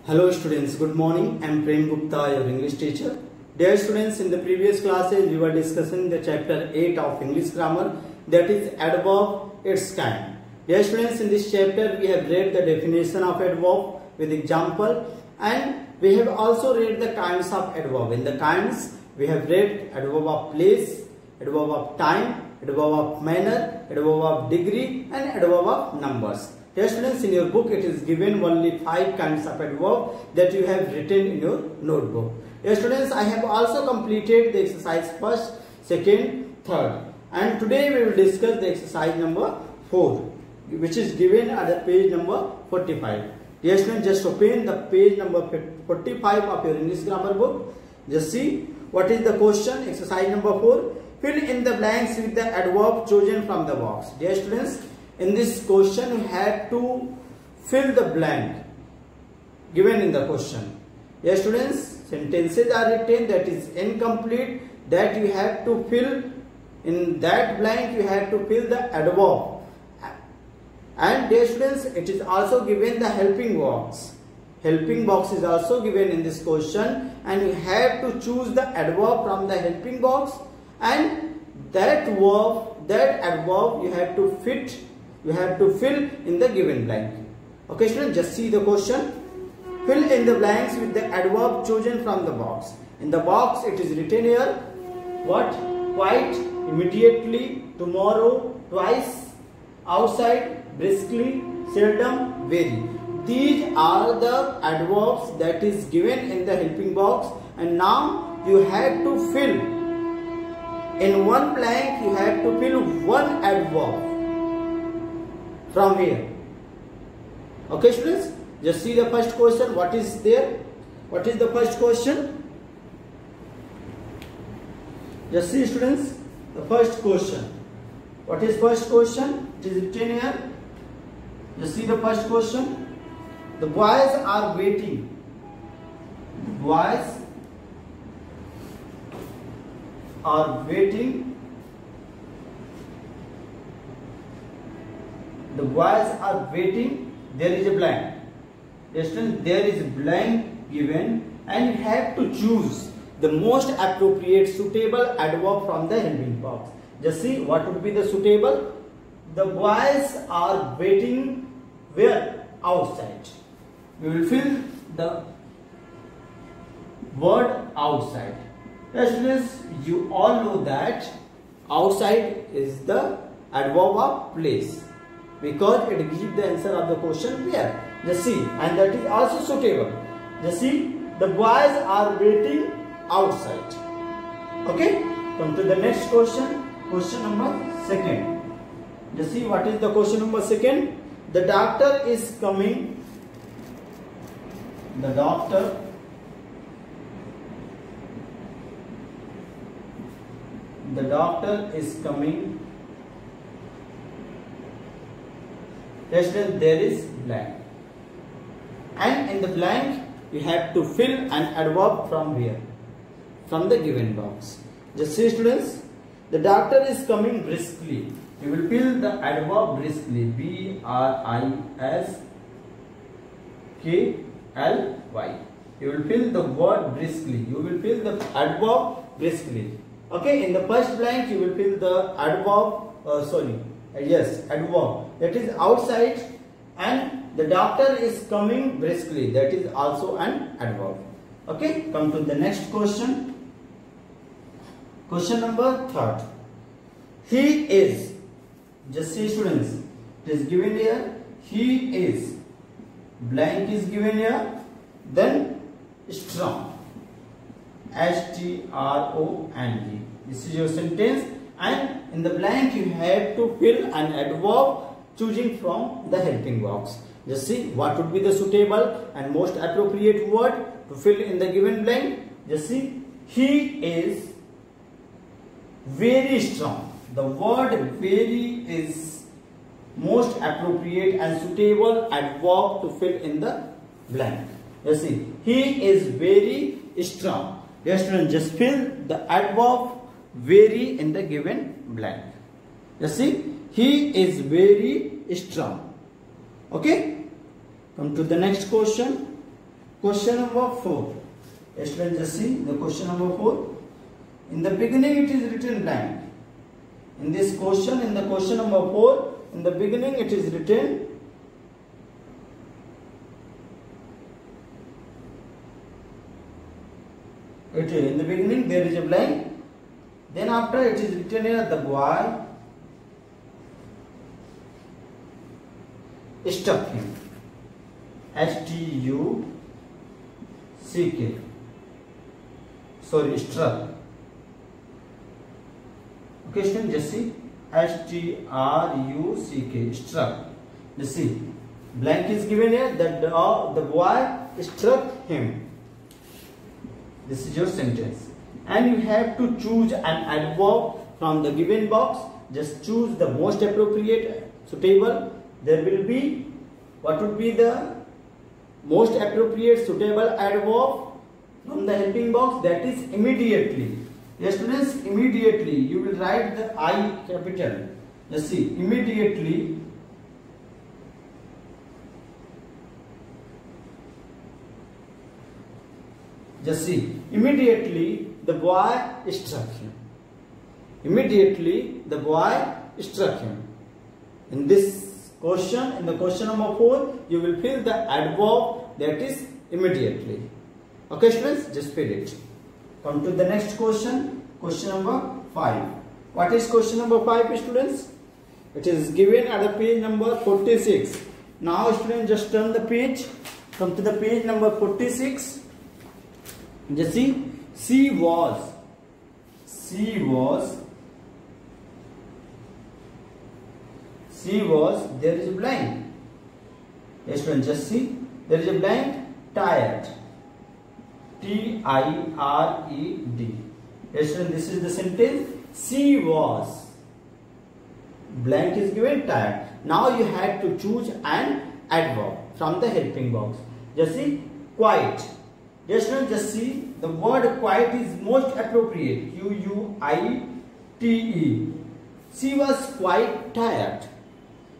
Hello students, good morning. I am Prem Gupta, your English teacher. Dear students, in the previous classes we were discussing the chapter 8 of English grammar, that is adverb, its kind. Dear students, in this chapter we have read the definition of adverb with example, and we have also read the kinds of adverb. In the kinds we have read adverb of place, adverb of time, adverb of manner, adverb of degree and adverb of numbers. Dear students, in your book it is given only 5 kinds of adverb that you have written in your notebook. Dear students, I have also completed the exercise first, second, third, and today we will discuss the exercise number 4, which is given at the page number 45. Dear students, just open the page number 45 of your English grammar book. Just see what is the question. Exercise number 4. Fill in the blanks with the adverb chosen from the box. Dear students, in this question you have to fill the blank given in the question. Dear students, sentences are written that is incomplete, that you have to fill in that blank, you have to fill the adverb. And dear students, it is also given the helping box. Helping box is also given in this question, and you have to choose the adverb from the helping box, and that adverb you have to fit. You have to fill in the given blank. Okay students, just see the question. Fill in the blanks with the adverb chosen from the box. In the box it is written here, what? Quite, immediately, tomorrow, twice, outside, briskly, seldom, very. These are the adverbs that is given in the helping box, and now you have to fill. In one blank you have to fill one adverb from here. Okay students, just see the first question. What is there? What is the first question? Just see students, the first question. What is first question? It is written here. Just see the first question. The boys are waiting. Boys are waiting. The boys are waiting. There is a blank. There is a blank given, and you have to choose the most appropriate suitable adverb from the helping box. Just see what would be the suitable. The boys are waiting where? Outside. We will fill the word outside. Students, you all know that outside is the adverb of place, because it gives the answer of the question where. Just see, and that is also suitable. Just see, the boys are waiting outside. Okay, come to the next question. Question number 2. Just see what is the question number 2. The doctor is coming. The doctor is coming. There is blank, and in the blank you have to fill an adverb from where? From the given box. Just see students, the doctor is coming briskly. You will fill the adverb briskly, B-R-I-S-K-L-Y. You will fill the word briskly. You will fill the adverb briskly. Okay, in the first blank you will fill the adverb, adverb, that is outside, and the doctor is coming briskly, that is also an adverb. Okay, come to the next question. Question number 3. He is. Just see students, it is given here. He is. Blank is given here. Then strong. S-T-R-O-N-G. This is your sentence, and in the blank you have to fill an adverb choosing from the helping box. Just see what would be the suitable and most appropriate word to fill in the given blank. Just see, he is very strong. The word very is most appropriate and suitable adverb to fill in the blank. Just see, he is very strong. Dear students, just fill the adverb very in the given blank. Just see, he is very strong. Okay, come to the next question. Question number 4. Students, just see the question number 4. In the beginning it is written blank. In this question, in the question number 4, in the beginning it is written in the beginning there is a blank. Then after it is written here, the boy struck him. S-T-U-C-K. Sorry, struck. Okay, students, just see. S-T-R-U-C-K. Struck. Just see. Blank is given here that the boy struck him. This is your sentence. And you have to choose an adverb from the given box. Just choose the most appropriate, suitable. There will be, what would be the most appropriate suitable adverb from the helping box? That is immediately. Yes, students, immediately. You will write the I capital. Just see, immediately. Just see, immediately the boy struck him. Immediately the boy struck him. In this question, in the question number 4, you will fill the adverb that is immediately. Okay, students, just fill it. Come to the next question, question number 5. What is question number 5, students? It is given at the page number 46. Now, students, just turn the page. Come to the page number 46. Just see, she was, there is a blank. Yes, students, just see, there is a blank, tired. T-I-R-E-D. Yes, students, this is the sentence. She was, blank is given, tired. Now you have to choose an adverb from the helping box. Just see, quiet. Yes, students, just see, the word quiet is most appropriate. Q-U-I-T-E. She was quite tired.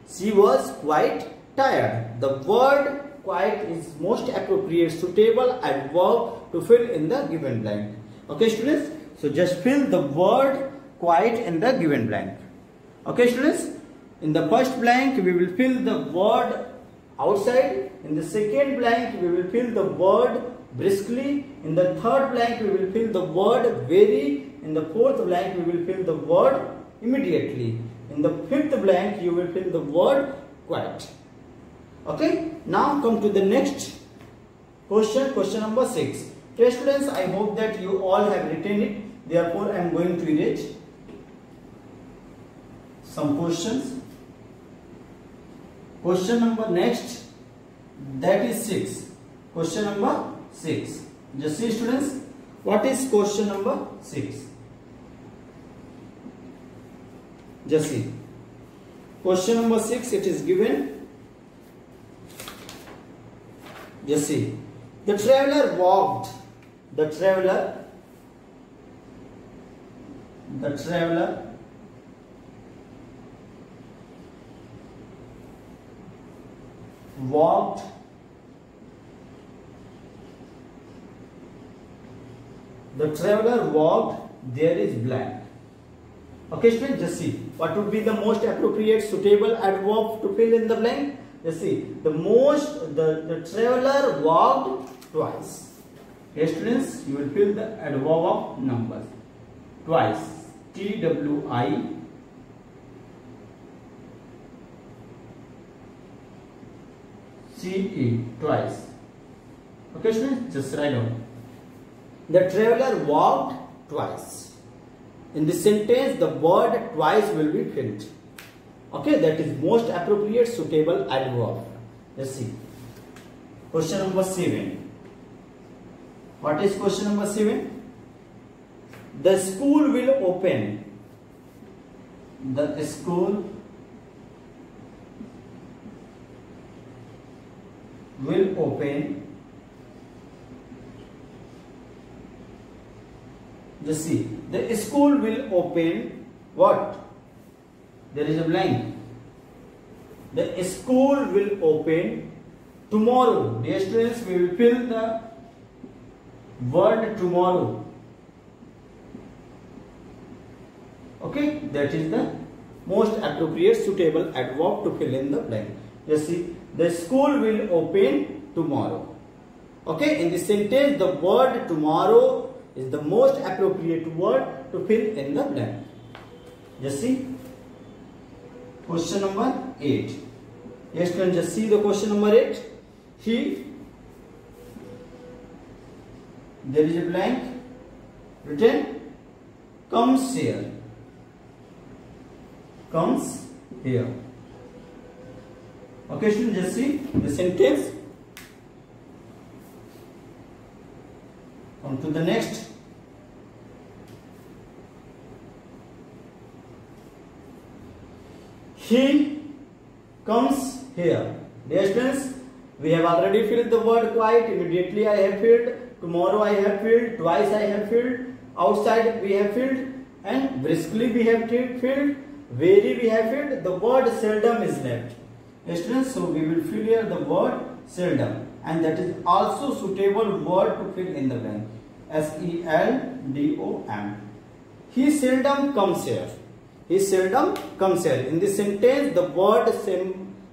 She was quite tired. The word quiet is most appropriate, suitable adverb to fill in the given blank. Okay, students? So just fill the word quiet in the given blank. Okay, students? In the first blank, we will fill the word outside. In the second blank, we will fill the word briskly. In the third blank, we will fill the word very. In the fourth blank, we will fill the word immediately. In the fifth blank, you will fill the word quiet. Okay. Now come to the next question, question number 6. Okay, students, I hope that you all have written it. Therefore, I am going to erase some questions. Question number next, that is 6. Question number 6. Just see, students, what is question number 6? Just see. Question number 6, it is given. Just see. The traveler walked. The traveler walked there is blank. Okay, students, just see what would be the most appropriate suitable adverb to fill in the blank. Just see, the traveler walked twice. Okay, students, you will fill the adverb of numbers twice. T-W-I-C-E, twice. Okay, students, just write down. The traveler walked twice. In this sentence, the word twice will be filled. Okay, that is most appropriate suitable adverb. Let's see. Question number 7. What is question number 7? The school will open. The school will open. Just see, the school will open what? There is a blank. The school will open tomorrow. Dear students, we will fill the word tomorrow. Okay, that is the most appropriate suitable adverb to fill in the blank. Just see, the school will open tomorrow. Okay, in this sentence, the word tomorrow is the most appropriate word to fill in the blank. Just see, question number 8. Yes, you can just see the question number 8. He, there is a blank written, comes here. Comes here. Okay, students, just see the sentence. Come to the next. He comes here. Dear students, we have already filled the word quite. Immediately I have filled. Tomorrow I have filled. Twice I have filled. Outside we have filled. And briskly we have filled. Very we have filled. The word seldom is left. Dear students, so we will fill here the word seldom. And that is also suitable word to fill in the blank. S-E-L-D-O-M. He seldom comes here. He seldom comes here. In this sentence, the word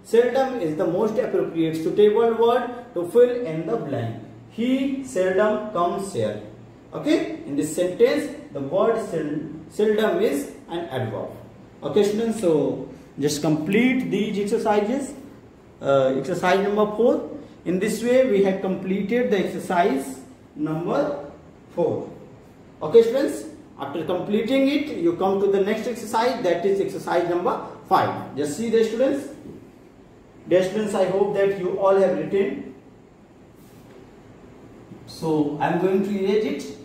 seldom is the most appropriate suitable word to fill in the blank. He seldom comes here. Okay? In this sentence, the word seldom is an adverb. Okay, students, so just complete these exercises. Exercise number 4. In this way, we have completed the exercise number 4. Okay, students, after completing it, you come to the next exercise, that is exercise number 5. Just see the students. Dear students, I hope that you all have written. So I am going to erase it.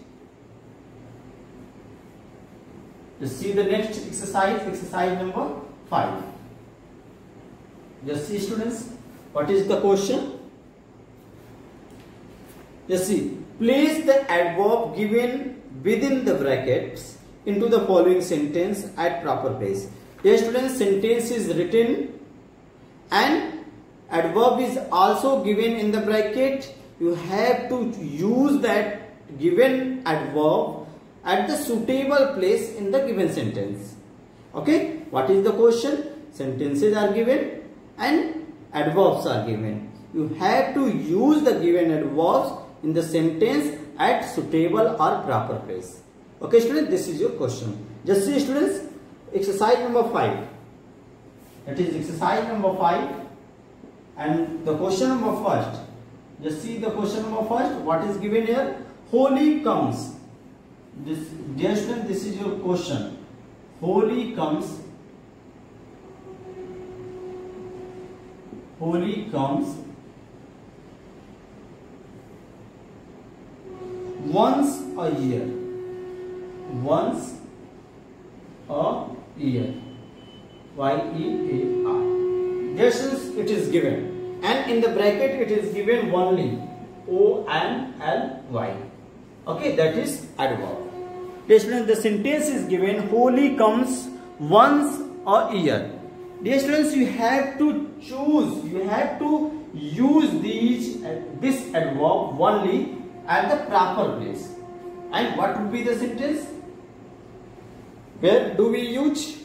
Just see the next exercise, exercise number 5. Just see, students, what is the question? Just see, place the adverb given within the brackets into the following sentence at proper place. Dear students, sentence is written and adverb is also given in the bracket. You have to use that given adverb at the suitable place in the given sentence. Okay, what is the question? Sentences are given and adverbs are given. You have to use the given adverbs in the sentence at suitable or proper place. Okay, students, this is your question. Just see, students, exercise number 5. That is exercise number 5 and the question number first. Just see the question number first. What is given here? Holy comes. This, dear student, this is your question. Holy comes. Holy comes once a year. Once a year. Y-E-A-R. Dear students, it is given. And in the bracket it is given only. O-N-L-Y. Okay, that is adverb. Dear students, the sentence is given, holy comes once a year. Dear students, you have to choose, you have to use this adverb only at the proper place. And what would be the sentence? Where do we use?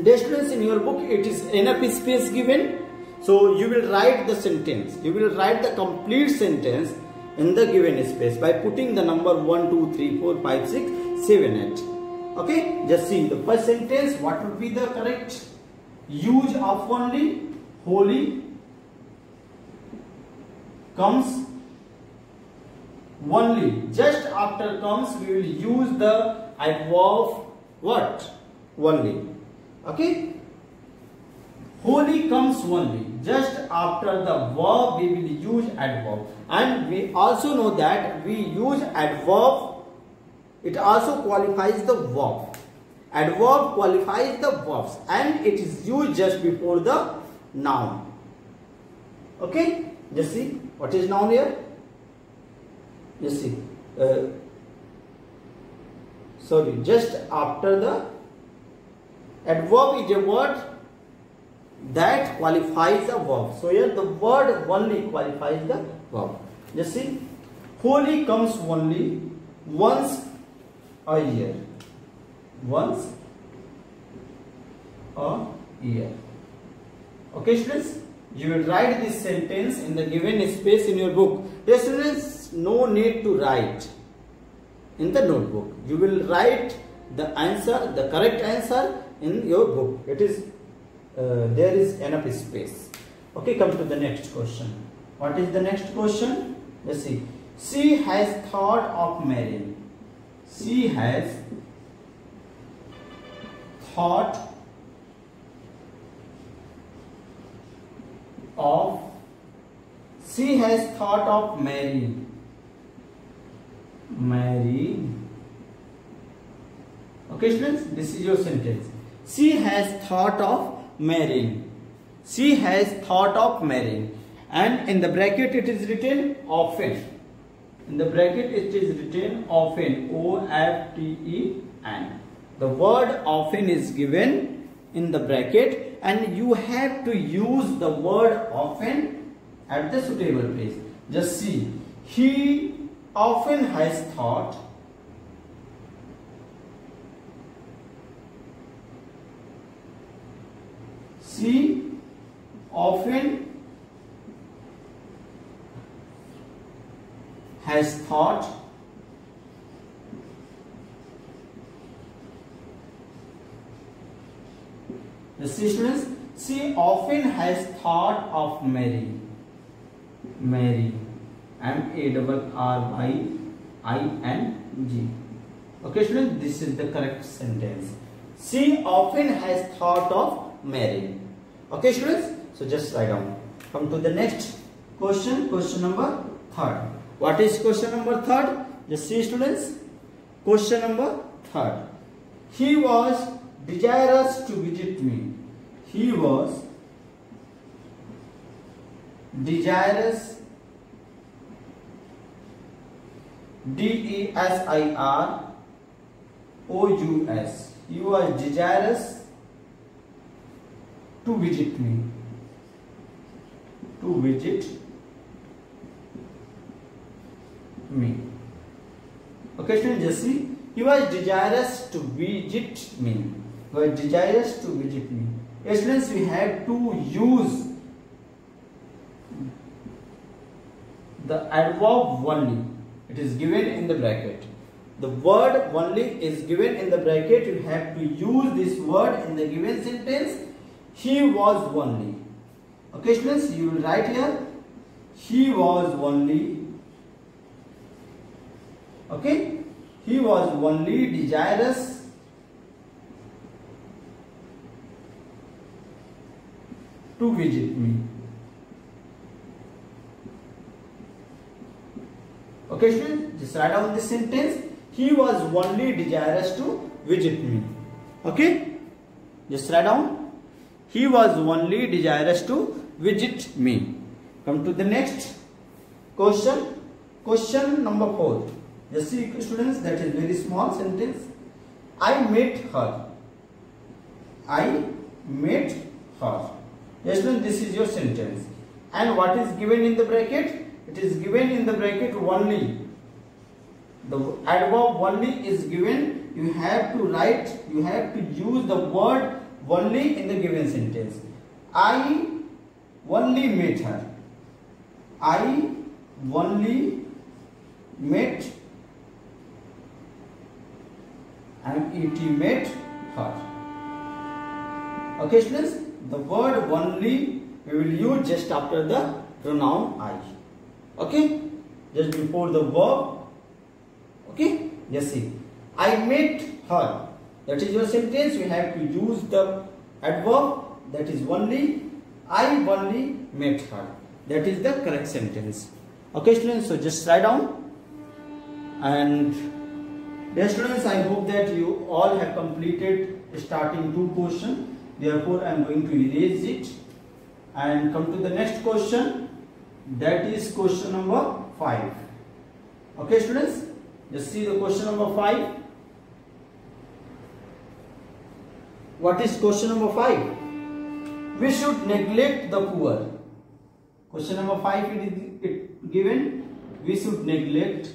Dear students, in your book it is enough space given. So you will write the sentence. You will write the complete sentence in the given space by putting the number 1, 2, 3, 4, 5, 6, 7, 8. Okay, just see the first sentence. What would be the correct use of only? Holy comes only. Just after comes we will use the adverb what? Only. Okay, holy comes only. Just after the verb we will use adverb. And we also know that we use adverb, it also qualifies the verb. Adverb qualifies the verbs and it is used just before the noun. Okay, just see what is noun here. Just see, sorry, just after the adverb is a word that qualifies a verb. So here the word only qualifies the verb. Just see, Holi comes only once a year. Once a year. Okay, students, you will write this sentence in the given space in your book. Dear students, no need to write in the notebook. You will write the answer, the correct answer in your book. It is there is enough space. Okay, come to the next question. What is the next question? Let's see. She has thought of marrying. She has thought of marrying. Okay, students, this is your sentence. She has thought of marrying. She has thought of marrying. And in the bracket it is written often. In the bracket it is written often. O-F-T-E-N. The word often is given in the bracket and you have to use the word often at the suitable place. Just see. He often has thought. She often has thought. The students, she often has thought of marrying. M-A-R-R-Y-I-N-G. Okay, students, this is the correct sentence. She often has thought of marrying. Okay, students, so just write down. Come to the next question. Question number 3. What is question number 3? Just see, students. Question number 3. He was desirous to visit me. He was desirous. D-E-S-I-R-O-U-S. He was desirous to visit me. To visit me. Okay, students, just see. He was desirous to visit me. He was desirous to visit me. Yes, students, we have to use the adverb only. It is given in the bracket. The word only is given in the bracket. You have to use this word in the given sentence. He was only. Okay, students, you will write here. He was only. Okay, he was only desirous to visit me. Okay, students, just write down this sentence. He was only desirous to visit me. Okay, just write down. He was only desirous to visit me. Come to the next question. Question number 4. Just see, students, that is very small sentence. I met her. I met her. Yes, students, this is your sentence. And what is given in the bracket? It is given in the bracket only. The adverb only is given. You have to write, you have to use the word only in the given sentence. I only met her. I only met met her. Okay, students, the word only we will use just after the pronoun I. Okay, just before the verb. Okay, just see. I met her. That is your sentence. You have to use the adverb, that is only. I only met her. That is the correct sentence. Okay, students, so just write down. And dear students, I hope that you all have completed starting 2 questions. Therefore, I am going to erase it and come to the next question. That is question number 5. Okay, students, just see the question number 5. What is question number 5? we should neglect the poor. Question number 5 it is given. We should neglect.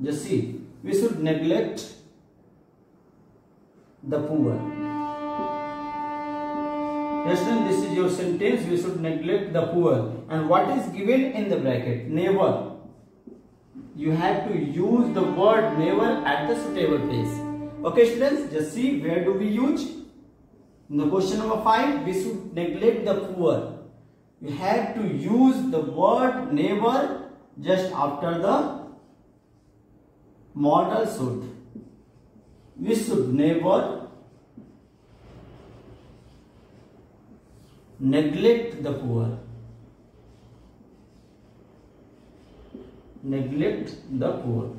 Just see. We should neglect the poor. Yes, this is your sentence. We should neglect the poor. And what is given in the bracket? Never. You have to use the word never at the suitable place. Okay, students, just see where do we use. In the question number 5, we should neglect the poor. You have to use the word never just after the modal should. We should never neglect the poor. Neglect the poor.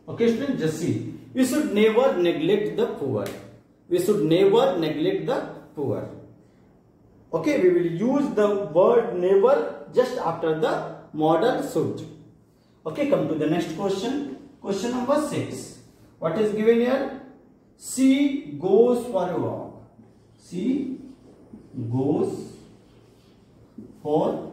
Okay, students, just see. We should never neglect the poor. We should never neglect the poor. Okay, we will use the word never just after the modal should. Okay, come to the next question. Question number 6. What is given here? She goes for a walk. She goes for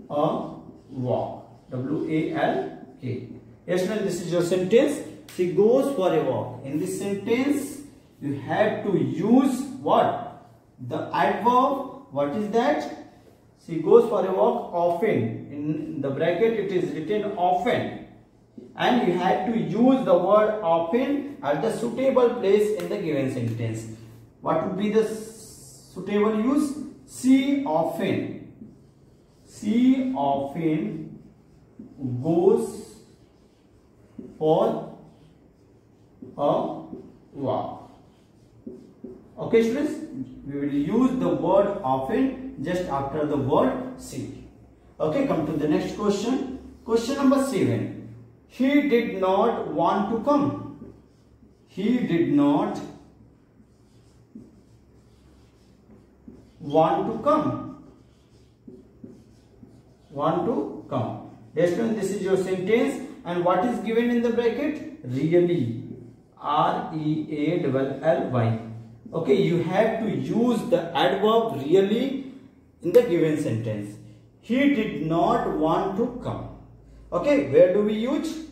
a walk. W-A-L-K. Yes, ma'am, this is your sentence. She goes for a walk. In this sentence, you have to use what? The adverb. What is that? She goes for a walk often. In the bracket, it is written often. And you have to use the word often at the suitable place in the given sentence. What would be the suitable use? She often goes for a walk. Okay, students, we will use the word often just after the word she. Okay, come to the next question. Question number 7. He did not want to come. He did not want to come. Want to come. Yes, students, this is your sentence. And what is given in the bracket? Really. R-E-A-L-L-Y. Okay, you have to use the adverb really in the given sentence. He did not want to come. Okay, where do we use?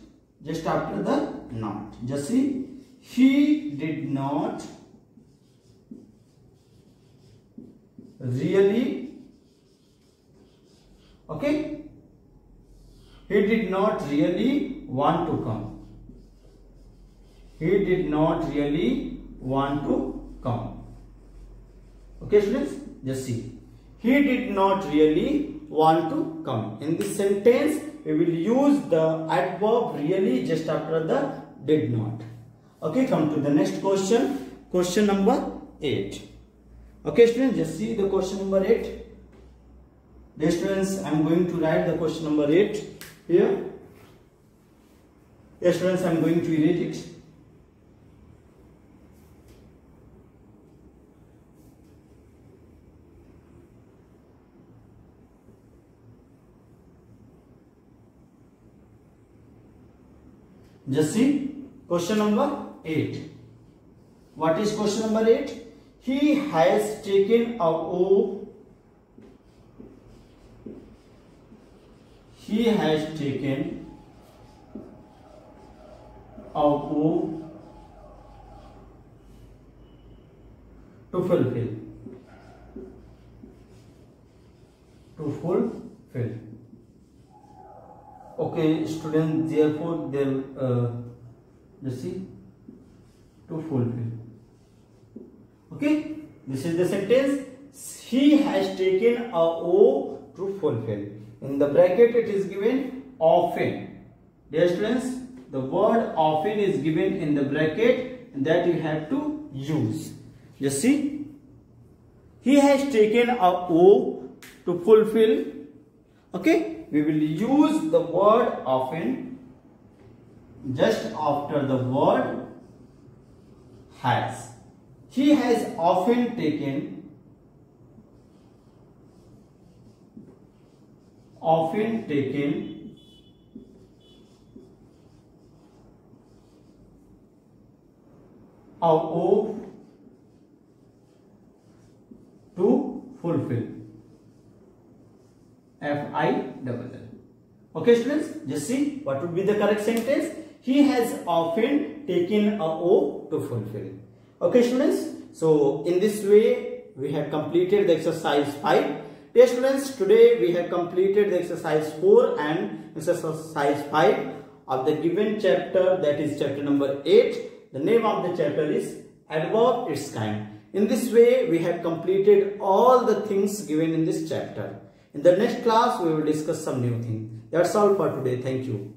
Just after the not. Just see. He did not really. Okay. He did not really want to come. He did not really want to come. Okay, students, just see. He did not really want to come. In this sentence, we will use the adverb really just after the did not. Okay, come to the next question. Question number 8. Okay, students, just see the question number 8. Dear students, I am going to write the question number 8 here. Yes, students, I am going to erase it. Just see question number 8. What is question number 8? He has taken a O. He has taken a O to fulfill. To fulfill. Okay, students, therefore they just see to fulfill. Okay, this is the sentence. He has taken a O to fulfill. In the bracket it is given often. Dear students, the word often is given in the bracket that you have to use. Just see. He has taken a O to fulfill. Okay, we will use the word often just after the word has. He has often taken a O to fulfill. F-I-L-L. Okay students, just see what would be the correct sentence. He has often taken a O to fulfill. Okay students, so in this way we have completed the exercise 5. Dear students, today we have completed the exercise 4 and exercise 5 of the given chapter, that is chapter number 8. The name of the chapter is Adverb Its Kind. In this way we have completed all the things given in this chapter. In the next class we will discuss some new things. That's all for today. Thank you.